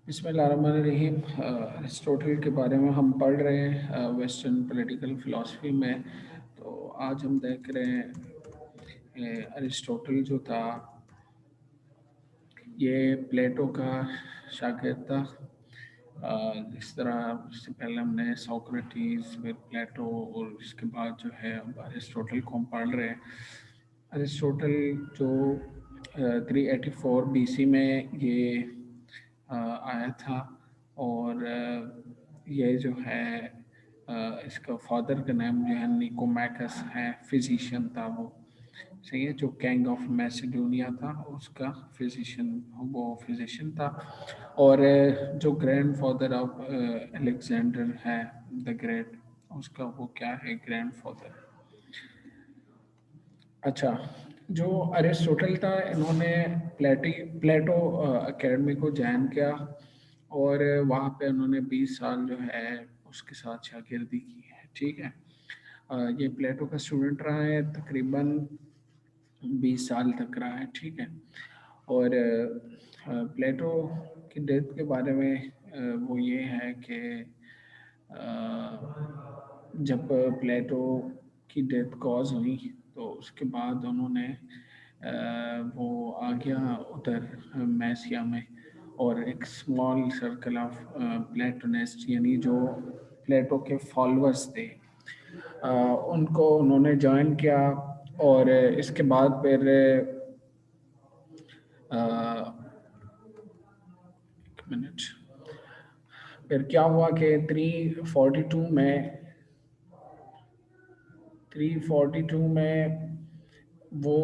बिस्मिल्लाहिर्रहमानिर्रहीम। अरिस्टोटल के बारे में हम पढ़ रहे हैं वेस्टर्न पॉलिटिकल फ़िलासफ़ी में। तो आज हम देख रहे हैं अरिस्टोटल जो था ये प्लेटो का शागिर्द था। इस तरह इससे पहले हमने सोक्रेटिस, फिर प्लेटो और इसके बाद जो है अब अरिस्टोटल को हम पढ़ रहे हैं। अरिस्टोटल जो 384 बीसी में ये आया था और ये जो है इसका फादर का नाम जो है निकोमैकस है, फिजिशियन था वो। सही है, जो किंग ऑफ मैसिडोनिया था उसका फिजिशियन, वो फिजिशियन था। और जो ग्रैंडफादर ऑफ अलेक्जेंडर है द ग्रेट, उसका वो क्या है, ग्रैंडफादर। अच्छा, जो अरिस्टोटल था इन्होंने प्लेटो एकेडमी को ज्वाइन किया और वहाँ पे उन्होंने 20 साल जो है उसके साथ शागिर्दी की है। ठीक है, ये प्लेटो का स्टूडेंट रहा है, तकरीबन 20 साल तक रहा है। ठीक है, और प्लेटो की डेथ के बारे में वो ये है कि जब प्लेटो की डेथ कॉज हुई तो उसके बाद उन्होंने वो आ गया उधर मैसिया में, और एक स्मॉल सर्कल ऑफ प्लेटोनिस्ट यानी जो प्लेटो के फॉलोअर्स थे उनको उन्होंने ज्वाइन किया। और इसके बाद फिर एक मिनट, फिर क्या हुआ कि 342 में वो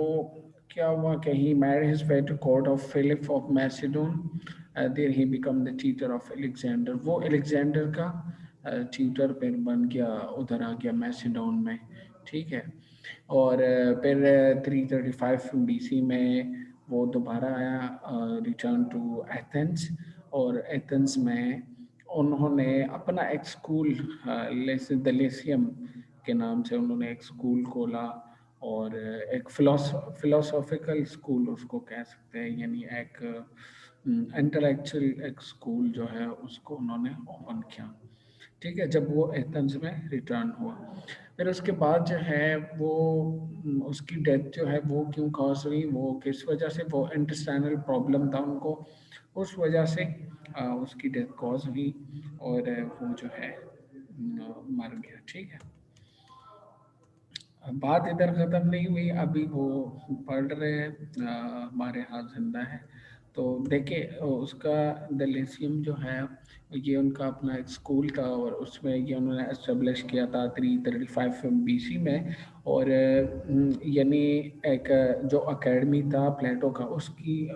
क्या हुआ कि he married his way to court of Philip of Macedon, there he become the teacher of Alexander. वो एलेक्जेंडर का ट्यूटर फिर बन गया, उधर आ गया मैसिडोन में। ठीक है, और फिर 335 बीसी में वो दोबारा आया, रिटर्न टू एथेंस। और एथेंस में उन्होंने अपना एक स्कूल द लेसियम के नाम से उन्होंने एक स्कूल खोला, और एक फिलोसॉफिकल स्कूल उसको कह सकते हैं, यानी एक इंटेलेक्चुअल एक स्कूल जो है उसको उन्होंने ओपन किया। ठीक है, जब वो एथेंस में रिटर्न हुआ, फिर उसके बाद जो है वो उसकी डेथ जो है वो क्यों कॉज हुई, वो किस वजह से, वो इंटेस्टाइनल प्रॉब्लम था उनको, उस वजह से उसकी डेथ कॉज हुई और वो जो है मर गया। ठीक है, बात इधर ख़त्म नहीं हुई, अभी वो पढ़ रहे हैं, हमारे हाथ जिंदा है। तो देखिए उसका दलेसियम जो है ये उनका अपना एक स्कूल था, और उसमें ये उन्होंने एस्टेब्लिश किया था 335 बीसी में। और यानी एक जो एकेडमी था प्लेटो का, उसकी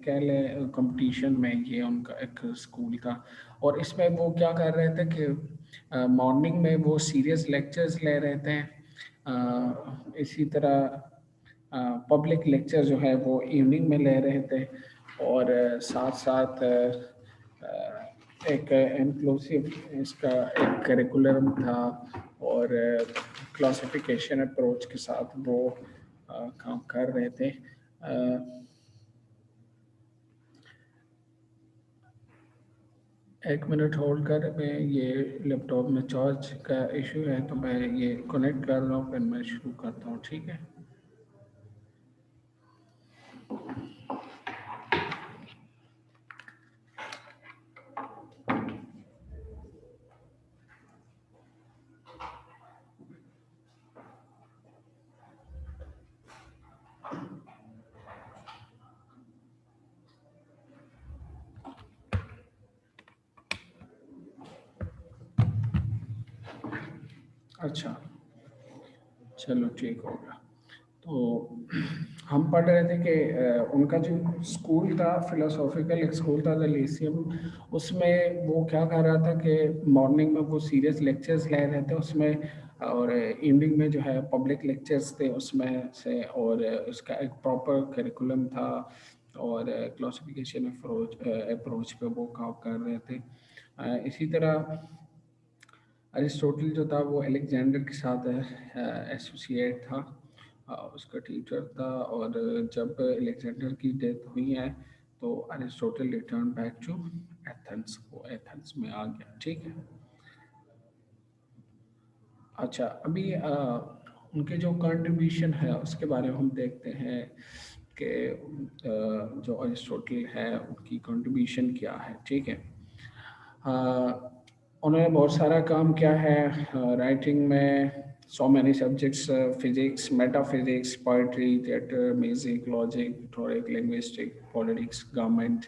कह लें कंपटीशन में ये उनका एक स्कूल था। और इसमें वो क्या कर रहे थे कि मॉर्निंग में वो सीरियस लेक्चर्स ले रहे थे, इसी तरह पब्लिक लेक्चर जो है वो इवनिंग में ले रहे थे, और साथ साथ एक इंक्लूसिव इसका एक करिकुलम था, और क्लासिफिकेशन अप्रोच के साथ वो काम कर रहे थे। एक मिनट होल्ड कर, मैं ये लैपटॉप में चार्ज का इशू है तो मैं ये कनेक्ट कर रहा हूँ, फिर मैं शुरू करता हूँ। ठीक है, अच्छा, चलो ठीक होगा। तो हम पढ़ रहे थे कि उनका जो स्कूल था, फिलोसॉफिकल एक स्कूल था द लीसियम, उसमें वो क्या कर रहा था कि मॉर्निंग में वो सीरियस लेक्चर्स ले रहे थे उसमें, और इवनिंग में जो है पब्लिक लेक्चर्स थे उसमें से, और उसका एक प्रॉपर करिकुलम था, और क्लासिफिकेशन अप्रोच पे वो काम कर रहे थे। इसी तरह अरिस्टोटल जो था वो अलेक्जेंडर के साथ एसोसिएट था, उसका टीचर था। और जब अलेक्जेंडर की डेथ हुई है तो Aristotle return back to Athens, वो एथेंस में आ गया, ठीक है। अच्छा, अभी उनके जो कंट्रीब्यूशन है उसके बारे में हम देखते हैं कि जो अरिस्टोटल है उनकी कंट्रीब्यूशन क्या है, ठीक है। उन्होंने बहुत सारा काम किया है राइटिंग में, so many subjects, physics, metaphysics, poetry, theatre, music, logic, rhetoric, linguistic, politics, government,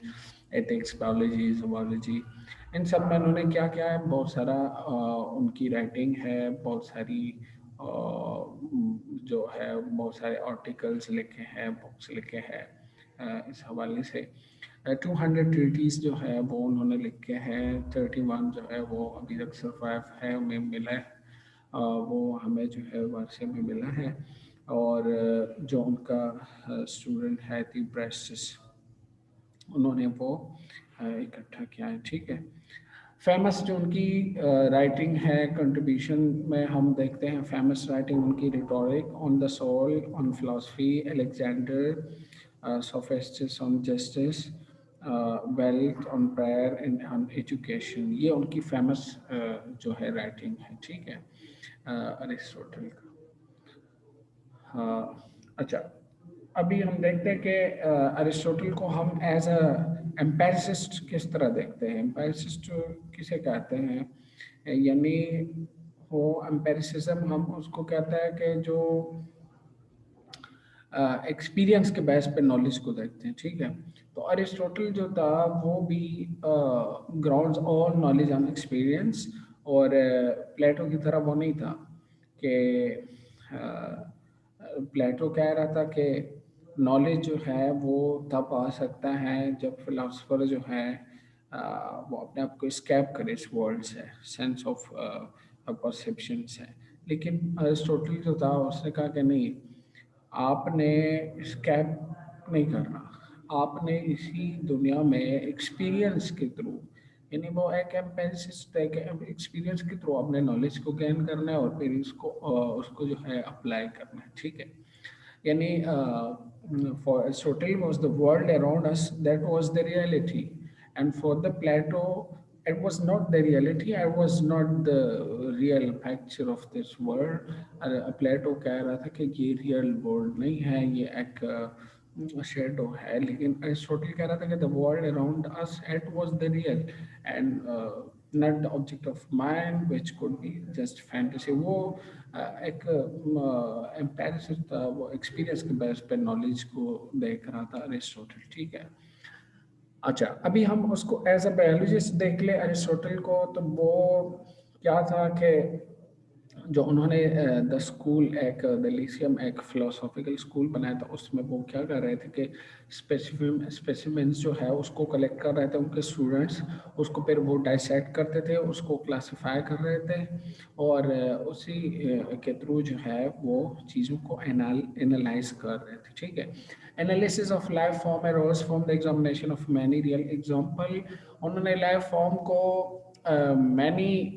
ethics, biology, zoology, इन सब में उन्होंने क्या किया है, बहुत सारा उनकी राइटिंग है, बहुत सारी जो है बहुत सारे आर्टिकल्स लिखे हैं, बुक्स लिखे हैं इस हवाले से। 200 ट्रीटीज जो है वो उन्होंने लिखे हैं, 31 जो है वो अभी तक सर्वाइव है, हमें मिला है, वो हमें जो है वर्षे में मिला है। और जो उनका स्टूडेंट है थीब्राइस्टस, उन्होंने वो इकट्ठा किया है, ठीक है। फेमस जो उनकी राइटिंग है कंट्रीब्यूशन में हम देखते हैं, फेमस राइटिंग उनकी rhetoric on the soul, on philosophy, Alexander sophistics on justice, wealth, on prayer and on education, ये उनकी फेमस जो है राइटिंग है, ठीक है, अरिस्टोटल का। हाँ, अच्छा, अभी हम देखते हैं कि अरिस्टोटल को हम एज अ एम्पेरिसिस्ट किस तरह देखते हैं। एम्पेरिसिस्ट किसे कहते हैं, यानी वो एम्पेरिसिज्म हम उसको कहते हैं कि जो एक्सपीरियंस के बेस पे नॉलेज को देखते हैं, ठीक है। तो अरिस्टोटल जो था वो भी grounds all knowledge on experience, और प्लेटो की तरह वो नहीं था कि प्लेटो कह रहा था कि नॉलेज जो है वो तब आ सकता है जब फिलोसफर जो है वो अपने आप को स्कैप करे इस वर्ल्ड से, सेंस ऑफ परसेप्शन से। लेकिन अरिस्टोटल जो था उसने कहा कि नहीं, आपने स्कैप नहीं करना, आपने इसी दुनिया में एक्सपीरियंस के थ्रू, यानी वो एक एम्पेरिसिस्ट है कि एक्सपीरियंस के थ्रू अपने नॉलेज को गेन करना है और फिर उसको जो है अप्लाई करना है, ठीक है। यानी for Aristotle was the world around us that was the reality, and for the Plato it was not the reality, I was not the real picture of this world. प्लेटो कह रहा था कि ये रियल वर्ल्ड नहीं है, ये एक shadow है, लेकिन अरिस्टोटल कह रहा था कि the world around us it was the real and not the object of mind which could be just fantasy. वो एक एम्पेरिसिस था, वो एक्सपीरियंस के बेस पे नॉलेज को देख रहा था अरिस्टोटल, ठीक है। अच्छा, अभी हम उसको एज अ बायोलॉजिस्ट देख ले अरिस्टोटल को, तो वो क्या था कि जो उन्होंने द स्कूल एक द लीसियम एक फिलोसॉफिकल स्कूल बनाया था, उसमें वो क्या कर रहे थे कि स्पेसिमेंस जो है उसको कलेक्ट कर रहे थे उनके स्टूडेंट्स, उसको फिर वो डाइसेक्ट करते थे, उसको क्लासिफाई कर रहे थे, और उसी के थ्रू जो है वो चीज़ों को एनालाइज कर रहे थे, ठीक है। Analysis of life form arrows from the examination of many real example, उन्होंने लाइफ फॉर्म को मैनी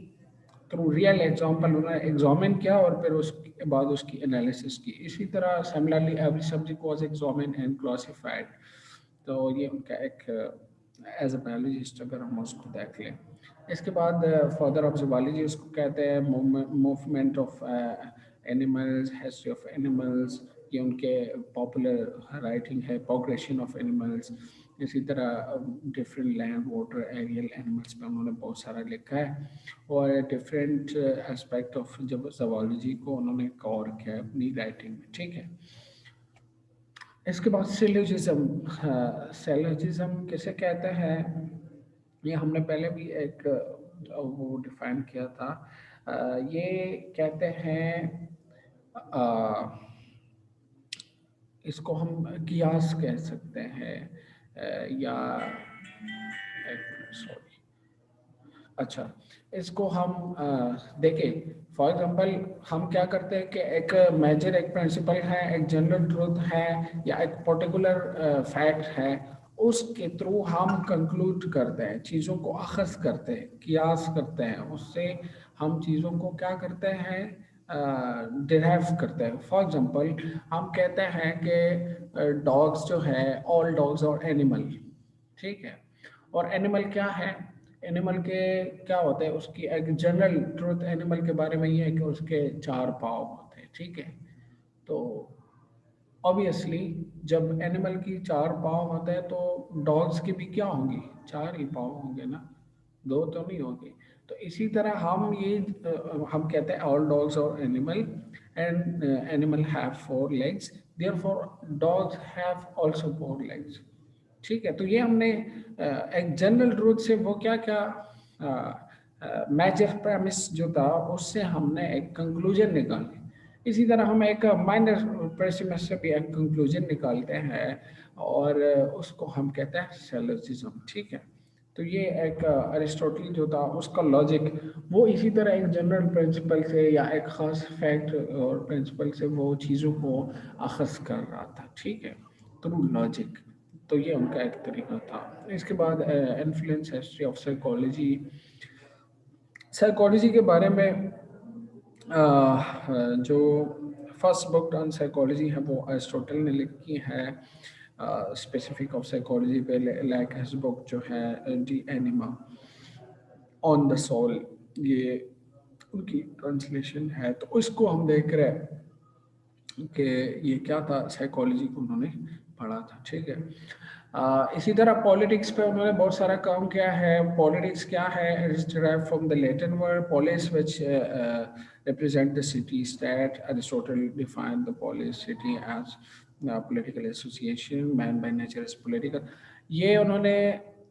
थ्रू रियल एग्जाम्पल उन्होंने एग्जामिन किया और फिर उसके बाद उसकी एनालिसिस की। इसी तरह similarly every subject was examine and classified. तो ये उनका एक एज अ बायोलॉजिस्ट अगर हम उसको देख लें। इसके बाद फादर ऑफ जूलॉजी उसको कहते हैं, movement of animals, history of animals, ये उनके पॉपुलर राइटिंग है, प्रोग्रेशन ऑफ एनिमल्स। इसी तरह different land water aerial animals पे उन्होंने बहुत सारा लिखा है, और डिफरेंट एस्पेक्ट ऑफ जब जूलॉजी को उन्होंने कवर किया है अपनी राइटिंग में, ठीक है। इसके बाद सिलोजिज्म, सिलोजिज्म किसे कहते हैं, ये हमने पहले भी एक वो डिफाइन किया था। ये कहते हैं इसको हम कियास कह सकते हैं, या सॉरी, अच्छा, इसको हम देखें, फॉर एग्जांपल हम क्या करते हैं कि एक मेजर एक प्रिंसिपल है, एक जनरल ट्रूथ है, या एक पर्टिकुलर फैक्ट है, उसके थ्रू हम कंक्लूड करते हैं, चीज़ों को अखज़ करते हैं, कियास करते हैं, उससे हम चीज़ों को क्या करते हैं, डिराइव करते हैं। फॉर एग्जांपल हम कहते हैं कि डॉग्स जो है, ऑल डॉग्स और एनिमल, ठीक है, और एनिमल क्या है, एनिमल के क्या होता है, उसकी एक जनरल ट्रुथ एनिमल के बारे में ये है कि उसके चार पाँव होते हैं, ठीक है। तो ऑब्वियसली जब एनिमल की चार पाँव होते हैं तो डॉग्स की भी क्या होंगी, चार ही पाँव होंगे ना, दो तो नहीं होंगे। तो इसी तरह हम ये हम कहते हैं ऑल डॉग्स और animal and animal have four legs, therefore dogs have also four legs. ठीक है, तो ये हमने एक जनरल रूल से वो क्या क्या मेजर प्रेमिस जो था उससे हमने एक कंक्लूजन निकाली। इसी तरह हम एक माइनर प्रेमिस से भी एक कंक्लूजन निकालते हैं और उसको हम कहते हैं सिलोजिज्म। ठीक है, तो ये एक अरिस्टोटल जो था उसका लॉजिक वो इसी तरह एक जनरल प्रिंसिपल से या एक खास फैक्ट और प्रिंसिपल से वो चीज़ों को अखज़ कर रहा था, ठीक है, थ्रू लॉजिक। तो ये उनका एक तरीका था। इसके बाद influence history of psychology. Psychology के बारे में जो फर्स्ट बुक ऑन साइकोलॉजी है वो अरिस्टोटल ने लिखी है, स्पेसिफिक ऑफ साइकोलॉजी पे, लाइक हिज बुक जो है De Anima on the soul, ये उनकी ट्रांसलेशन है। तो उसको हम देख रहे हैं कि ये क्या था, साइकोलॉजी को उन्होंने पढ़ा था, ठीक है। इसी तरह पॉलिटिक्स पे उन्होंने बहुत सारा काम किया है। पॉलिटिक्स क्या है, it is derived from the Latin word police which represent the city state. Aristotle defined the polis city as political association, man by nature is political। ये उन्होंने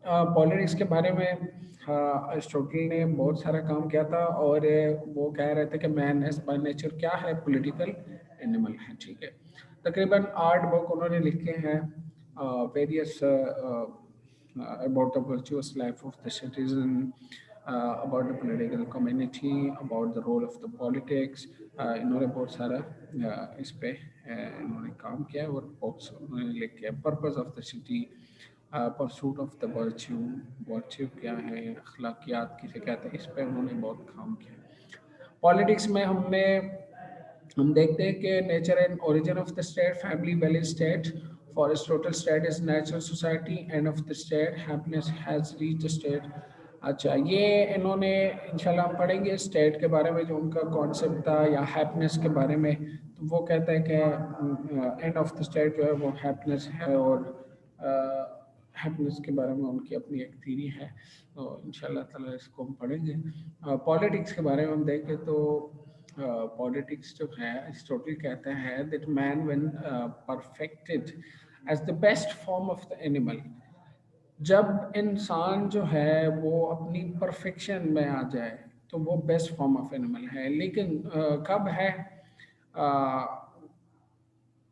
पॉलिटिक्स के बारे में अरिस्टोटल ने बहुत सारा काम किया था और वो कह रहे थे कि मैन एज बाय नेचर क्या है, पॉलिटिकल एनिमल है, ठीक है। तकरीबन 8 बुक उन्होंने लिखे हैं, various about the virtuous life of the citizen, about the political community, about the role of the politics। इन्होंने बहुत सारा इस पे इन्होंने काम किया है और बुक्स उन्होंने लिखे हैं। Purpose of the city, pursuit of the virtue, virtue क्या है, अखलाकियात किसे कहते हैं, इस पे उन्होंने बहुत काम किया। पॉलिटिक्स में हम देखते हैं कि nature and origin of the state, family value state, for total state is natural society, end of the state happiness has reach the state. अच्छा, ये इन्होंने इंशाल्लाह हम पढ़ेंगे स्टेट के बारे में, जो उनका कॉन्सेप्ट था, या हैप्पीनेस के बारे में। तो वो कहता है कि एंड ऑफ द स्टेट जो है वो हैप्पीनेस है, और हैप्पीनेस के बारे में उनकी अपनी एक थीरी है। तो इंशाल्लाह ताला इसको हम पढ़ेंगे। पॉलिटिक्स के बारे में हम देखें तो पॉलिटिक्स जो है अरिस्टोटल कहते हैं that man when perfected as the best form of the animal, जब इंसान जो है वो अपनी परफेक्शन में आ जाए तो वो बेस्ट फॉर्म ऑफ एनिमल है। लेकिन कब है, uh,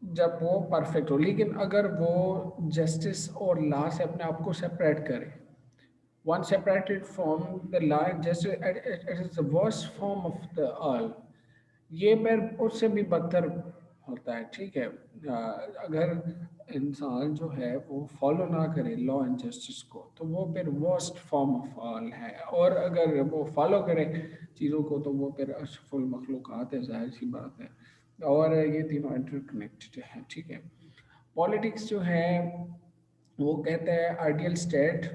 जब वो परफेक्ट हो। लेकिन अगर वो जस्टिस और लॉ से अपने आप को सेपरेट करे, one separated from the law, just it is the worst form of the all। ये फिर उससे भी बदतर होता है, ठीक है। अगर इंसान जो है वो फॉलो ना करे लॉ एंड जस्टिस को तो वो फिर वर्स्ट फॉर्म ऑफ ऑल है, और अगर वो फॉलो करे चीज़ों को तो वो फिर अशरफुल मखलूक़ात है, जाहिर सी बात है। और ये तीनों इंटरकनेक्टेड है, ठीक है। पॉलिटिक्स जो है वो कहते हैं आइडियल स्टेट,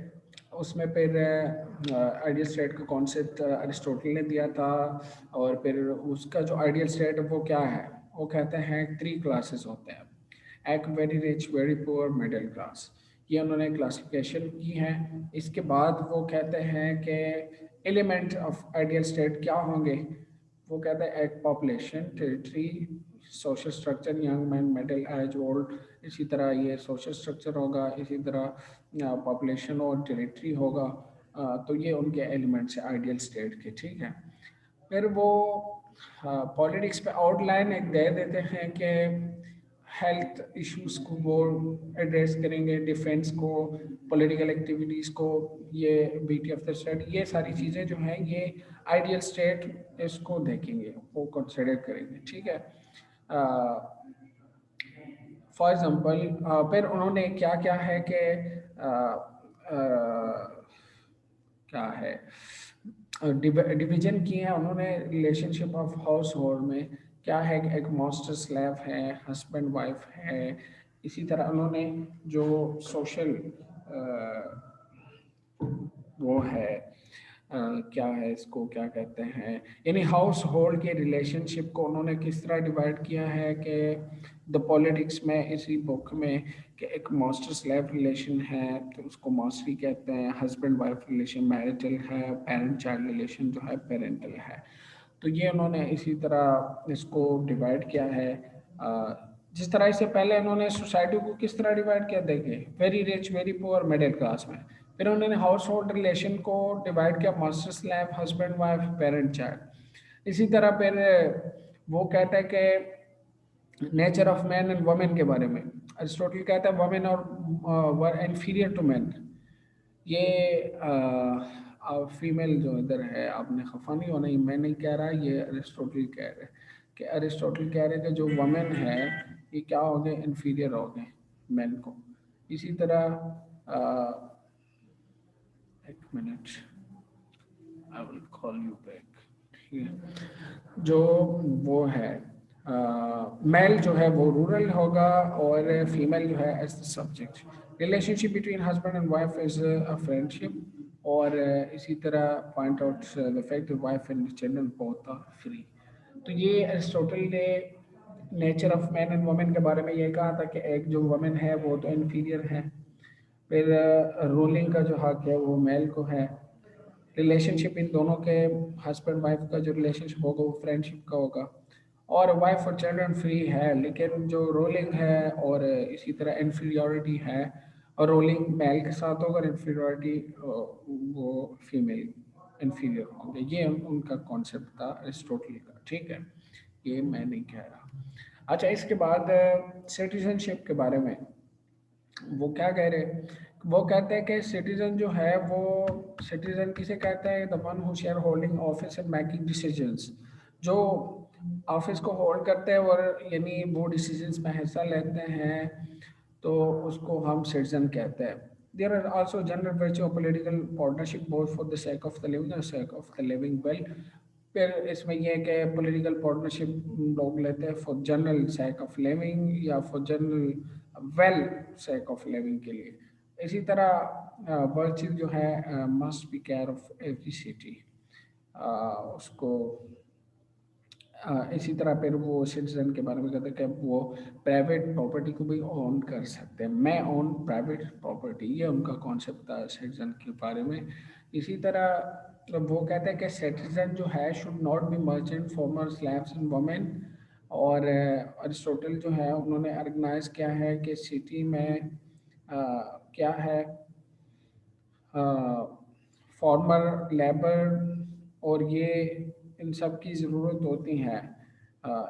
उसमें फिर आइडियल स्टेट का कॉन्सेप्ट अरिस्टोटल ने दिया था। और फिर उसका जो आइडियल स्टेट है वो क्या है, वो कहते हैं 3 क्लासेस होते हैं, एक very rich, very poor, middle class. ये उन्होंने क्लासिफिकेशन की है। इसके बाद वो कहते हैं कि एलिमेंट ऑफ आइडियल स्टेट क्या होंगे, वो कहते हैं एक population, territory, social structure, young man, middle age, old. इसी तरह ये सोशल स्ट्रक्चर होगा, इसी तरह पॉपुलेशन और टेरिटरी होगा। तो ये उनके एलिमेंट्स हैं आइडियल स्टेट के, ठीक है। फिर वो पॉलिटिक्स पे आउटलाइन एक दे देते हैं कि हेल्थ इश्यूज को वो एड्रेस करेंगे, डिफेंस को, पॉलिटिकल एक्टिविटीज़ को, ये ब्यूटी ऑफ द स्टेट, ये सारी चीज़ें जो हैं ये आइडियल स्टेट इसको देखेंगे, वो कंसिडर करेंगे, ठीक है। फॉर एग्जांपल फिर उन्होंने क्या क्या है कि क्या है डिवीजन किए हैं उन्होंने रिलेशनशिप ऑफ हाउस होल्ड में, क्या है कि एक मास्टर स्लेव है, हस्बैंड वाइफ है। इसी तरह उन्होंने जो सोशल वो है क्या है, इसको क्या कहते हैं, यानी हाउस होल्ड के रिलेशनशिप को उन्होंने किस तरह डिवाइड किया है कि द पॉलिटिक्स में, इसी बुक में, कि एक मास्टर स्लेव रिलेशन है तो उसको मास्टरी कहते हैं, हस्बैंड वाइफ रिलेशन मैरिटल है, पेरेंट चाइल्ड रिलेशन जो है पेरेंटल है। तो ये उन्होंने इसी तरह इसको डिवाइड किया है। जिस तरह से पहले उन्होंने सोसाइटी को किस तरह डिवाइड किया, देखें, very rich, very poor, middle class में। फिर उन्होंने हाउस होल्ड रिलेशन को डिवाइड किया, master slave, husband wife, parent child. इसी तरह फिर वो कहता है कि nature of man and women के बारे में अरिस्टोटल कहता है वुमेन और वर इंफीरियर टू मैन। ये फीमेल जो इधर है, आपने खफा नहीं होना, ये मैं नहीं कह रहा, ये अरिस्टोटल कह रहे हैं कि अरिस्टोटल कह रहे हैं कि जो वमेन है ये क्या हो गए, इन्फीरियर हो गए मैन को। इसी तरह एक minute, I will call you back, ठीक है। जो वो है मेल जो है वो रूरल होगा और फीमेल जो है as the subject. Relationship between husband and wife is a friendship. और इसी तरह point out the fact that wife and children both are free. तो ये अरिस्टोटल ने nature of man and women के बारे में ये कहा था कि एक जो वुमेन है वो तो इन्फीरियर है, फिर रूलिंग का जो हक है वो मेल को है। रिलेशनशिप इन दोनों के, हस्बैंड वाइफ का जो रिलेशनशिप होगा वो फ्रेंडशिप का होगा। और वाइफ और चिल्ड्रन फ्री है, लेकिन जो रोलिंग है और इसी तरह इन्फीरियोरिटी है, और रोलिंग मेल के साथ होगा, इन्फीरियोरिटी वो फीमेल इन्फीरियर होंगे। ये उनका कॉन्सेप्ट था अरिस्टोटल का, ठीक है, ये मैं नहीं कह रहा। अच्छा, इसके बाद सिटीजनशिप के बारे में वो क्या कह रहे हैं, वो कहते हैं कि सिटीजन जो है वो, सिटीजन किसे कहते हैं, the one who share holding office and making decisions. जो ऑफिस को होल्ड करते हैं और यानी वो डिसीजंस में हिस्सा लेते हैं, तो उसको हम सिटीजन कहते हैं। There are also general virtue of political partnership both for the sake of the living and sake of the living well. फिर इसमें यह है कि पॉलिटिकल पार्टनरशिप लोग लेते हैं for general sake of living या for general well sake of living के लिए। इसी तरह वर्च्यू जो है must be care of every city, उसको इसी तरह फिर वो सिटीजन के बारे में कहते हैं कि वो प्राइवेट प्रॉपर्टी को भी ओन कर सकते हैं, मैं ओन प्राइवेट प्रॉपर्टी, ये उनका कॉन्सेप्ट था सिटीजन के बारे में। इसी तरह वो कहते हैं कि सिटीजन जो है should not be merchant farmer slaves and women. और अरिस्टोटल जो है उन्होंने ऑर्गेनाइज किया है कि सिटी में क्या है, फॉर्मर लेबर, और ये इन सब की ज़रूरत होती है।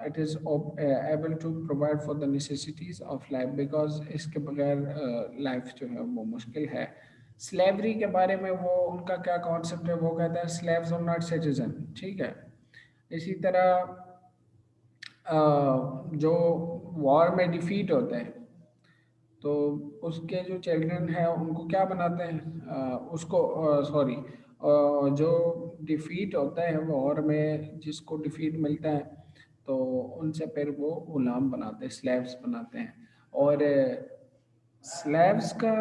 It is able to provide for the necessities of life, because इसके बगैर लाइफ जो है वो मुश्किल है। स्लेवरी के बारे में वो उनका क्या कॉन्सेप्ट है, वो कहता है स्लेव्स आर नॉट सिटीजन, ठीक है। इसी तरह जो वॉर में डिफीट होते हैं तो उसके जो चिल्ड्रन है उनको क्या बनाते हैं, उसको सॉरी, जो डिफीट होता है वॉर में, जिसको डिफीट मिलता है तो उनसे फिर वो गुलाम बनाते हैं, स्लेव्स बनाते हैं। और स्लेव्स का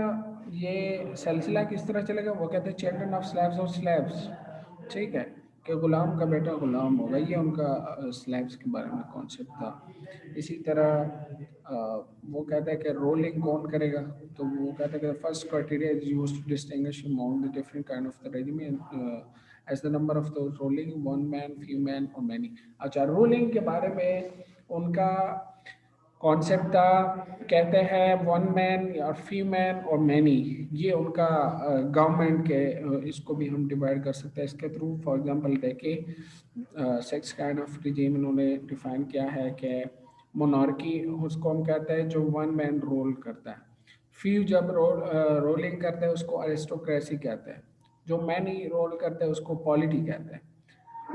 ये सिलसिला किस तरह चलेगा, वो कहते हैं चिल्ड्रन ऑफ स्लेव्स और स्लेव्स, ठीक है, कि गुलाम का बेटा गुलाम होगा, ये उनका स्लेव्स के बारे में कॉन्सेप्ट था। इसी तरह वो कहता है कि रोलिंग कौन करेगा, तो वो कहता है कि first criteria is used to distinguish among the different kind of the regiment as the number of the ruling, one man, few man और मैनी। अच्छा, रोलिंग के बारे में उनका कॉन्सेप्ट था, कहते हैं वन मैन और फ्यू मैन और मैनी, ये उनका गवर्नमेंट के इसको भी हम डिवाइड कर सकते हैं इसके थ्रू। फॉर एग्जांपल देखिए, सिक्स काइंड ऑफ रिजीम इन्होंने डिफाइन किया है कि मोनार्की उसको हम कहते हैं जो वन मैन रोल करता है, फ्यू जब रोलिंग करते हैं उसको अरिस्टोक्रेसी कहते हैं, जो मैनी रोल करते हैं उसको पॉलिटी कहते हैं।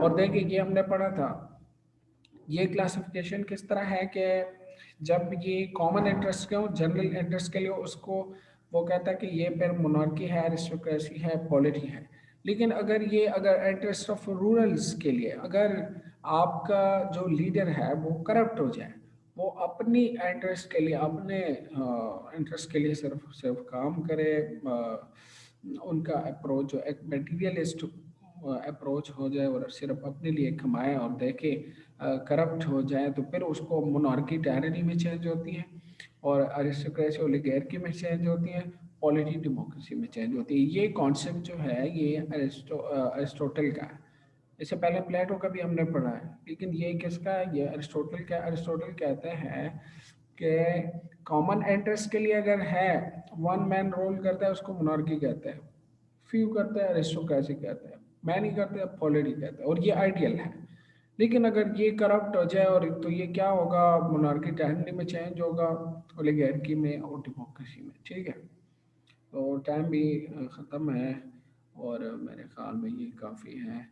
और देखिए ये हमने पढ़ा था, ये क्लासिफिकेशन किस तरह है कि जब ये कॉमन इंटरेस्ट के हो, जनरल इंटरेस्ट के लिए, उसको वो कहता है कि ये फिर मोनार्की है, एरिस्टोक्रेसी है, पॉलिटी है। लेकिन अगर ये, अगर इंटरेस्ट ऑफ रूरल्स के लिए, अगर आपका जो लीडर है वो करप्ट हो जाए, वो अपनी इंटरेस्ट के लिए, अपने इंटरेस्ट के लिए सिर्फ सिर्फ काम करे, उनका अप्रोच जो एक मटीरियलिस्ट अप्रोच हो जाए और सिर्फ अपने लिए कमाए और देखे करप्ट हो जाए, तो फिर उसको मोनार्की टायरनी में चेंज होती है, और अरिस्टोक्रेसी ओलिगार्की में चेंज होती है, पॉलिटी डेमोक्रेसी में चेंज होती है। ये कॉन्सेप्ट जो है ये अरिस्टोटल का है। इससे पहले प्लेटो का भी हमने पढ़ा है, लेकिन ये किसका है? ये अरिस्टोटल का। अरिस्टोटल कहते हैं कि कॉमन इंटरेस्ट के लिए अगर है, वन मैन रूल करता है, उसको मोनार्की कहते हैं। फ्यू करते हैं, अरिस्टोक्रेसी कहते हैं। मैनी करते हैं, पॉलिटी कहते हैं, और ये आइडियल है। लेकिन अगर ये करप्ट हो जाए और तो ये क्या होगा? मोनार्की टाइमली में चेंज होगा, ओलिगार्की में और डेमोक्रेसी में। ठीक है, तो टाइम भी ख़त्म है, और मेरे ख्याल में ये काफ़ी है।